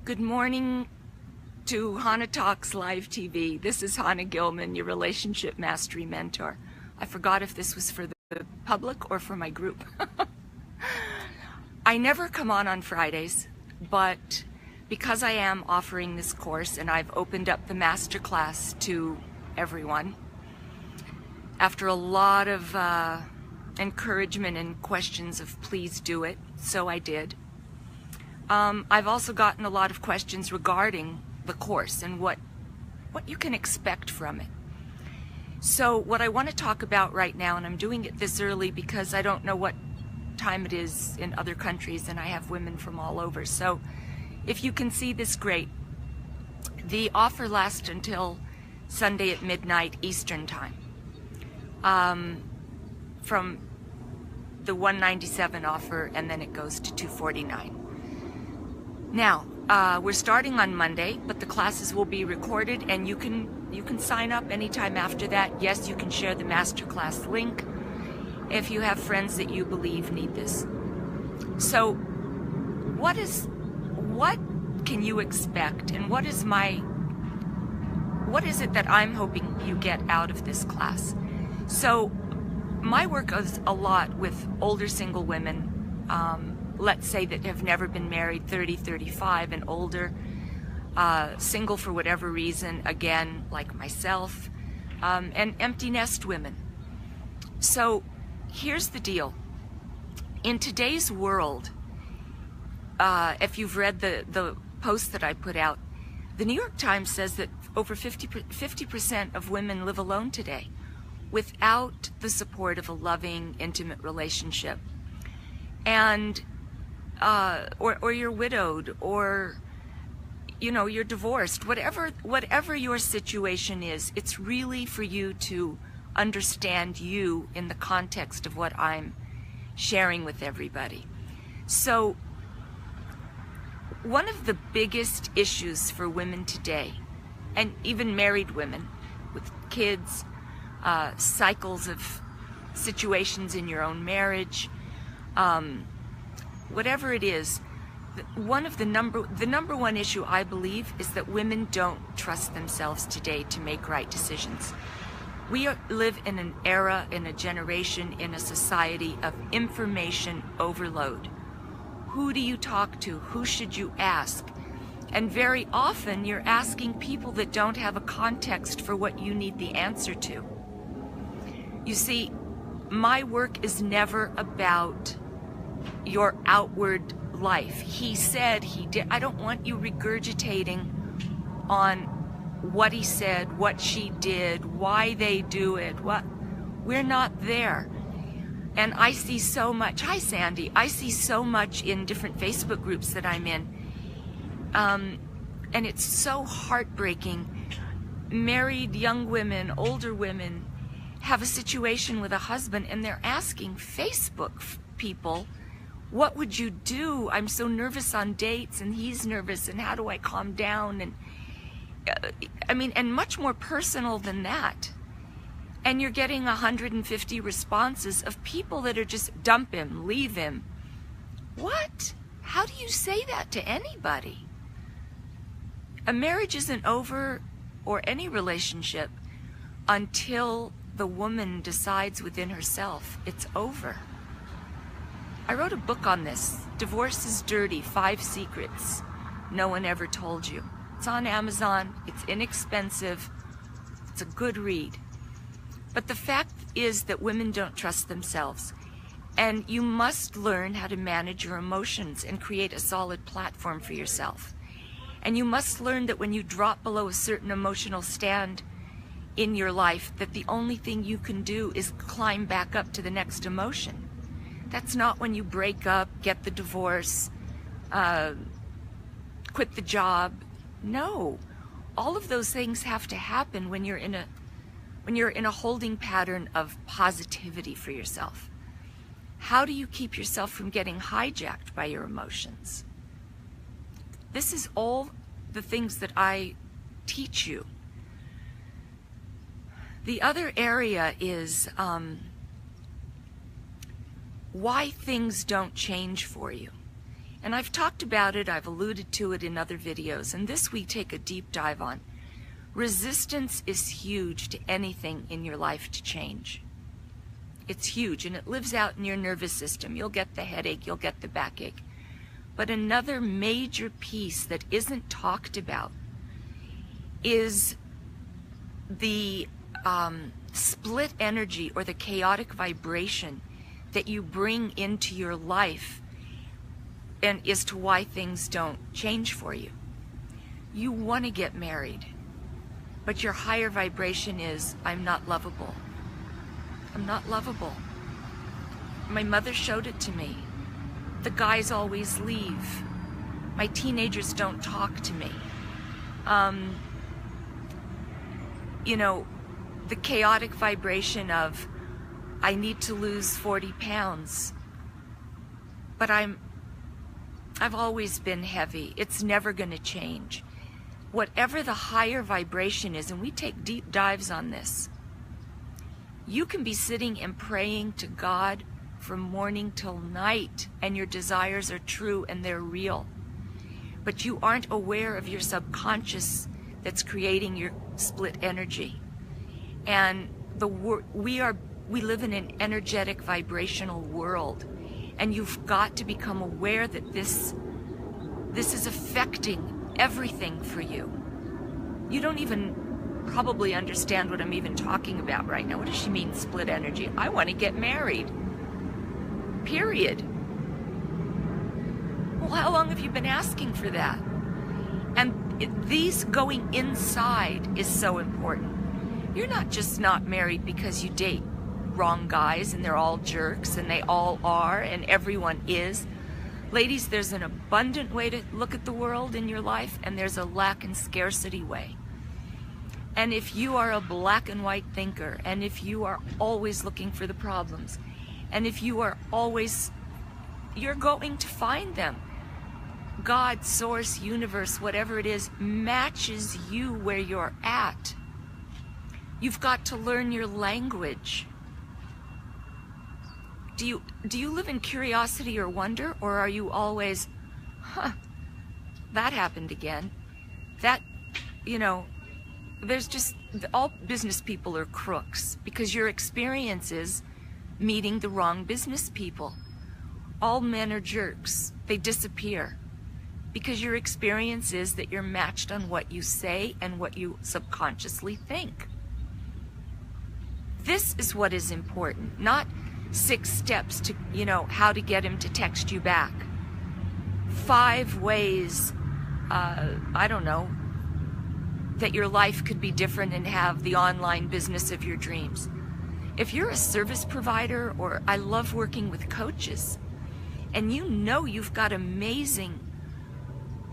Good morning to Chana Talks Live TV. This is Chana Gilman, your relationship mastery mentor. I forgot if this was for the public or for my group. I never come on Fridays, but because I am offering this course and I've opened up the masterclass to everyone, after a lot of encouragement and questions of please do it, so I did. I've also gotten a lot of questions regarding the course and what you can expect from it. So what I want to talk about right now, and I'm doing it this early because I don't know what time it is in other countries and I have women from all over. So if you can see this, great. The offer lasts until Sunday at midnight Eastern time. From the $197 offer, and then it goes to $249. Now, we're starting on Monday, but the classes will be recorded, and you can sign up anytime after that. Yes, you can share the masterclass link if you have friends that you believe need this. So, what can you expect, and what is it that I'm hoping you get out of this class? So, my work is a lot with older single women, let's say that have never been married, 30, 35 and older, single for whatever reason, again, like myself, and empty nest women. So here's the deal. In today's world, if you've read the post that I put out, the New York Times says that over 50% of women live alone today without the support of a loving, intimate relationship. And or you're widowed, or you're divorced, whatever your situation is, it's really for you to understand you in the context of what I'm sharing with everybody. So one of the biggest issues for women today, and even married women with kids, cycles of situations in your own marriage, whatever it is, the number one issue, I believe, is that women don't trust themselves today to make right decisions. We live in an era, in a generation, in a society of information overload. Who do you talk to? Who should you ask? And very often you're asking people that don't have a context for what you need the answer to. You see, my work is never about your outward life. He said, he did. I don't want you regurgitating on what he said, what she did, why they do it. We're not there. And I see so much. Hi, Sandy. I see so much in different Facebook groups that I'm in. And it's so heartbreaking. Married young women, older women, have a situation with a husband, and they're asking Facebook people, what would you do? I'm so nervous on dates, and he's nervous, and how do I calm down? And and much more personal than that. And you're getting 150 responses of people that are just dump him, leave him. What? How do you say that to anybody? A marriage isn't over, or any relationship, until the woman decides within herself it's over. I wrote a book on this, Divorce is Dirty, 5 Secrets No One Ever Told You. It's on Amazon, it's inexpensive, it's a good read. But the fact is that women don't trust themselves. And you must learn how to manage your emotions and create a solid platform for yourself. And you must learn that when you drop below a certain emotional stand in your life, that the only thing you can do is climb back up to the next emotion. That's not when you break up, get the divorce, quit the job. No, all of those things have to happen when you're in a holding pattern of positivity for yourself. How do you keep yourself from getting hijacked by your emotions? This is all the things that I teach you. The other area is why things don't change for you. And I've talked about it, I've alluded to it in other videos, and this we take a deep dive on. Resistance is huge to anything in your life to change. It's huge, and it lives out in your nervous system. You'll get the headache, you'll get the backache. But another major piece that isn't talked about is the split energy or the chaotic vibration that you bring into your life, and as to why things don't change for you. You want to get married, but your higher vibration is, I'm not lovable. I'm not lovable. My mother showed it to me. The guys always leave. My teenagers don't talk to me. You know, the chaotic vibration of, I need to lose 40 pounds. But I've always been heavy. It's never going to change. Whatever the higher vibration is, and we take deep dives on this, you can be sitting and praying to God from morning till night, and your desires are true and they're real. But you aren't aware of your subconscious that's creating your split energy. And we live in an energetic vibrational world, and you've got to become aware that this is affecting everything for you. You don't even probably understand what I'm even talking about right now. What does she mean, split energy? I want to get married. Period. Well, how long have you been asking for that? And these going inside is so important. You're not just not married because you date wrong guys and they're all jerks, and they all are, and everyone is. Ladies, there's an abundant way to look at the world in your life, and there's a lack and scarcity way. And if you are a black and white thinker, and if you are always looking for the problems, and if you are always, you're going to find them. God, source, universe, whatever it is, matches you where you're at. You've got to learn your language. Do you live in curiosity or wonder, or are you always, that happened again? That, there's just, all business people are crooks, because your experience is meeting the wrong business people. All men are jerks. They disappear. Because your experience is that you're matched on what you say and what you subconsciously think. This is what is important, not 6 steps to, how to get him to text you back. 5 ways, I don't know, that your life could be different and have the online business of your dreams. If you're a service provider, or I love working with coaches, and you've got amazing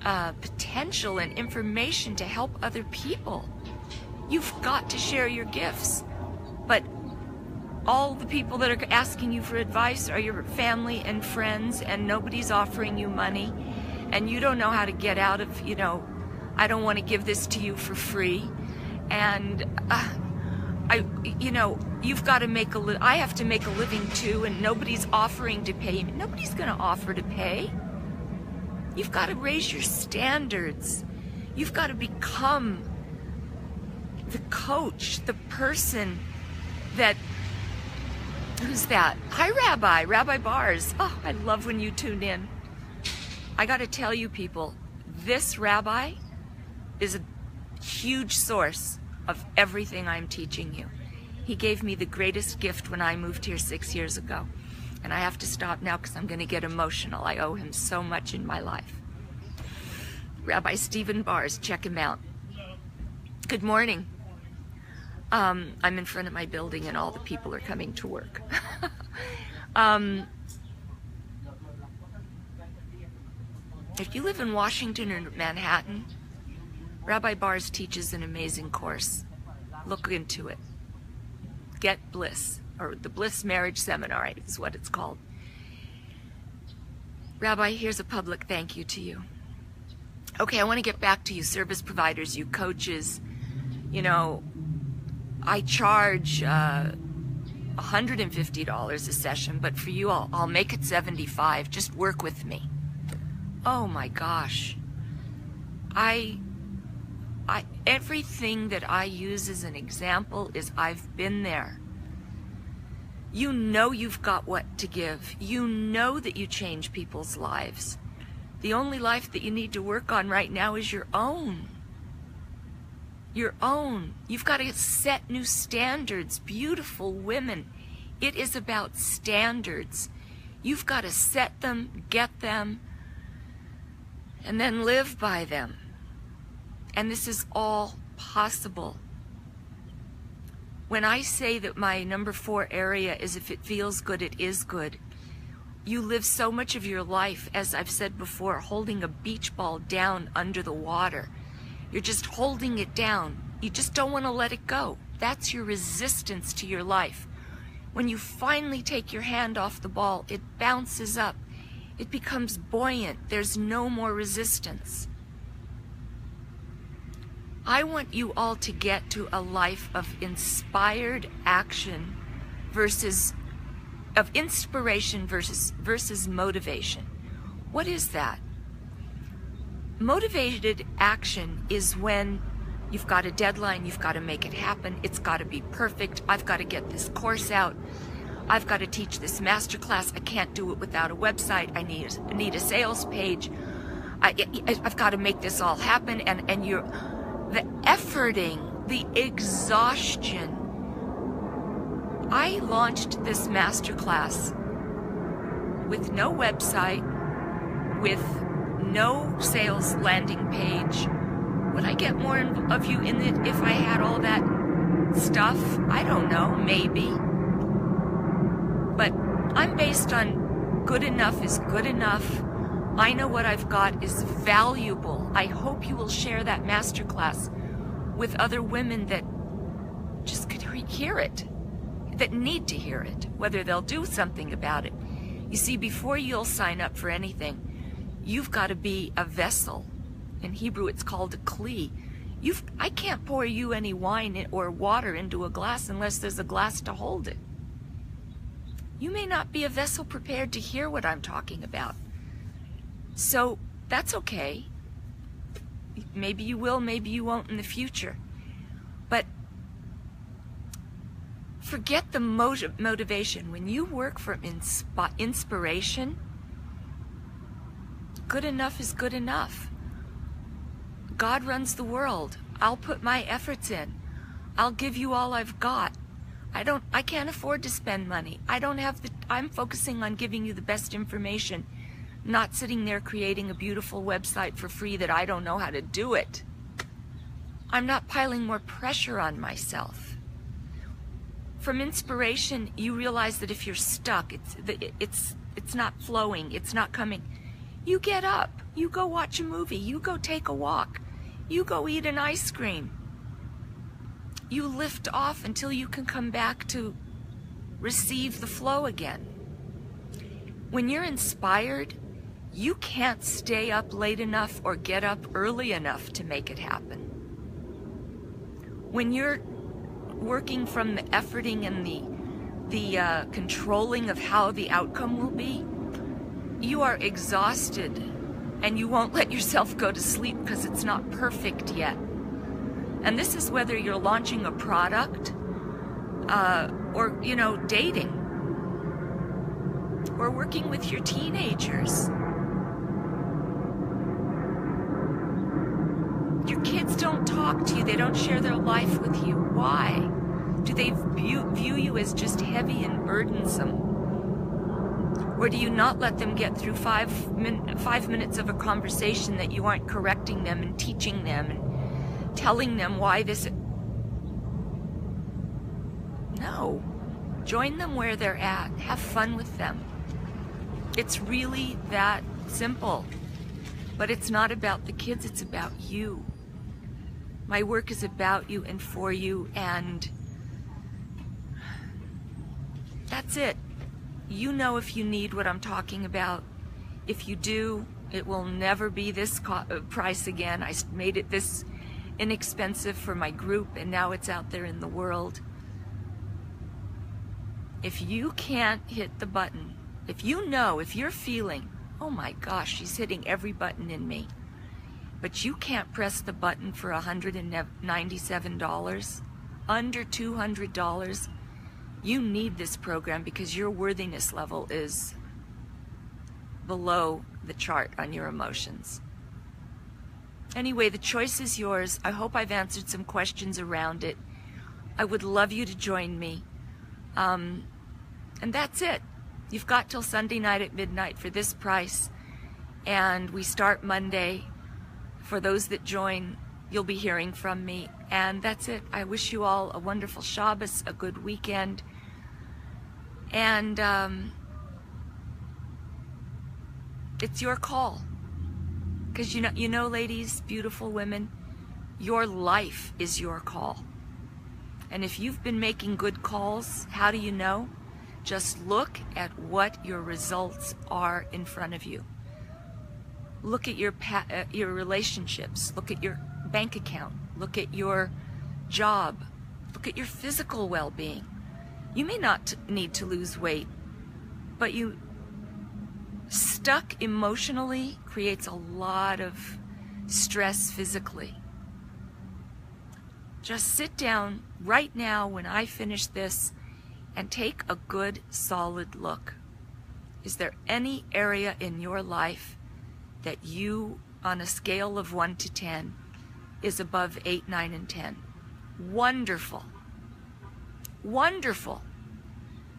potential and information to help other people, you've got to share your gifts. But all the people that are asking you for advice are your family and friends, and nobody's offering you money, and you don't know how to get out of, I don't want to give this to you for free. And you've got to make I have to make a living too, and nobody's offering to pay me. Nobody's going to offer to pay. You've got to raise your standards. You've got to become the coach, the person that, who's that? Hi, Rabbi Bars. Oh, I love when you tune in. I got to tell you people, this rabbi is a huge source of everything I'm teaching you. He gave me the greatest gift when I moved here 6 years ago. And I have to stop now because I'm going to get emotional. I owe him so much in my life. Rabbi Stephen Bars, check him out. Good morning. I'm in front of my building and all the people are coming to work. If you live in Washington or Manhattan, Rabbi Bars teaches an amazing course. Look into it. Get Bliss, or the Bliss Marriage Seminar is what it's called. Rabbi, here's a public thank you to you. Okay, I want to get back to you service providers, you coaches. I charge $150 a session, but for you, I'll make it $75. Just work with me. Oh my gosh. Everything that I use as an example is I've been there. You know you've got what to give. You know that you change people's lives. The only life that you need to work on right now is your own. Your own. You've got to set new standards. Beautiful women. It is about standards. You've got to set them, get them, and then live by them. And this is all possible. When I say that my number 4 area is if it feels good, it is good. You live so much of your life, as I've said before, holding a beach ball down under the water. You're just holding it down. You just don't want to let it go. That's your resistance to your life. When you finally take your hand off the ball, it bounces up. It becomes buoyant. There's no more resistance. I want you all to get to a life of inspired action of inspiration versus motivation. What is that? Motivated action is when you've got a deadline, you've got to make it happen, it's got to be perfect, I've got to get this course out, I've got to teach this masterclass, I can't do it without a website, I need a sales page, I've got to make this all happen, and you're the efforting, the exhaustion. I launched this masterclass with no website, with no sales landing page. Would I get more of you in it if I had all that stuff? I don't know, maybe. But I'm based on good enough is good enough. I know what I've got is valuable. I hope you will share that masterclass with other women that just could hear it, that need to hear it, whether they'll do something about it. You see, before you'll sign up for anything, you've got to be a vessel. In Hebrew, it's called a kli. I can't pour you any wine or water into a glass unless there's a glass to hold it. You may not be a vessel prepared to hear what I'm talking about. So that's okay. Maybe you will, maybe you won't in the future. But forget the motivation. When you work from inspiration, good enough is good enough. God runs the world. I'll put my efforts in. I'll give you all I've got. I can't afford to spend money. I'm focusing on giving you the best information, not sitting there creating a beautiful website for free that I don't know how to do it. I'm not piling more pressure on myself. From inspiration, you realize that if you're stuck, it's not flowing, it's not coming. You get up, you go watch a movie, you go take a walk, you go eat an ice cream. You lift off until you can come back to receive the flow again. When you're inspired, you can't stay up late enough or get up early enough to make it happen. When you're working from the efforting and the controlling of how the outcome will be, you are exhausted and you won't let yourself go to sleep because it's not perfect yet. And this is whether you're launching a product or, dating or working with your teenagers. Your kids don't talk to you. They don't share their life with you. Why? Do they view you as just heavy and burdensome? Or do you not let them get through 5 minutes of a conversation that you aren't correcting them and teaching them and telling them why this... No. Join them where they're at. Have fun with them. It's really that simple. But it's not about the kids, it's about you. My work is about you and for you, and that's it. You know if you need what I'm talking about. If you do, it will never be this price again. I made it this inexpensive for my group, and now it's out there in the world. If you can't hit the button, if you're feeling, oh my gosh, she's hitting every button in me. But you can't press the button for $197, under $200. You need this program because your worthiness level is below the chart on your emotions. Anyway, the choice is yours. I hope I've answered some questions around it. I would love you to join me. And that's it. You've got till Sunday night at midnight for this price. And we start Monday. For those that join, you'll be hearing from me. And that's it. I wish you all a wonderful Shabbos, a good weekend. And it's your call. Because you know, ladies, beautiful women, your life is your call. And if you've been making good calls, how do you know? Just look at what your results are in front of you. Look at your relationships. Look at your bank account. Look at your job. Look at your physical well-being. You may not need to lose weight, but you stuck emotionally creates a lot of stress physically. Just sit down right now when I finish this and take a good solid look. Is there any area in your life that you, on a scale of 1 to 10, is above 8, 9, and 10? Wonderful. Wonderful.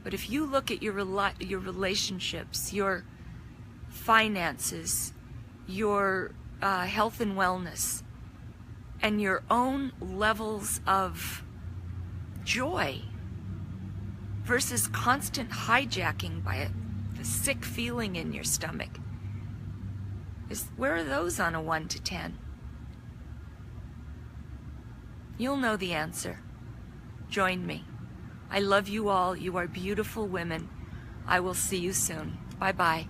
But if you look at your relationships, your finances, your health and wellness, and your own levels of joy versus constant hijacking by the sick feeling in your stomach, where are those on a 1 to 10? You'll know the answer. Join me. I love you all. You are beautiful women. I will see you soon. Bye-bye.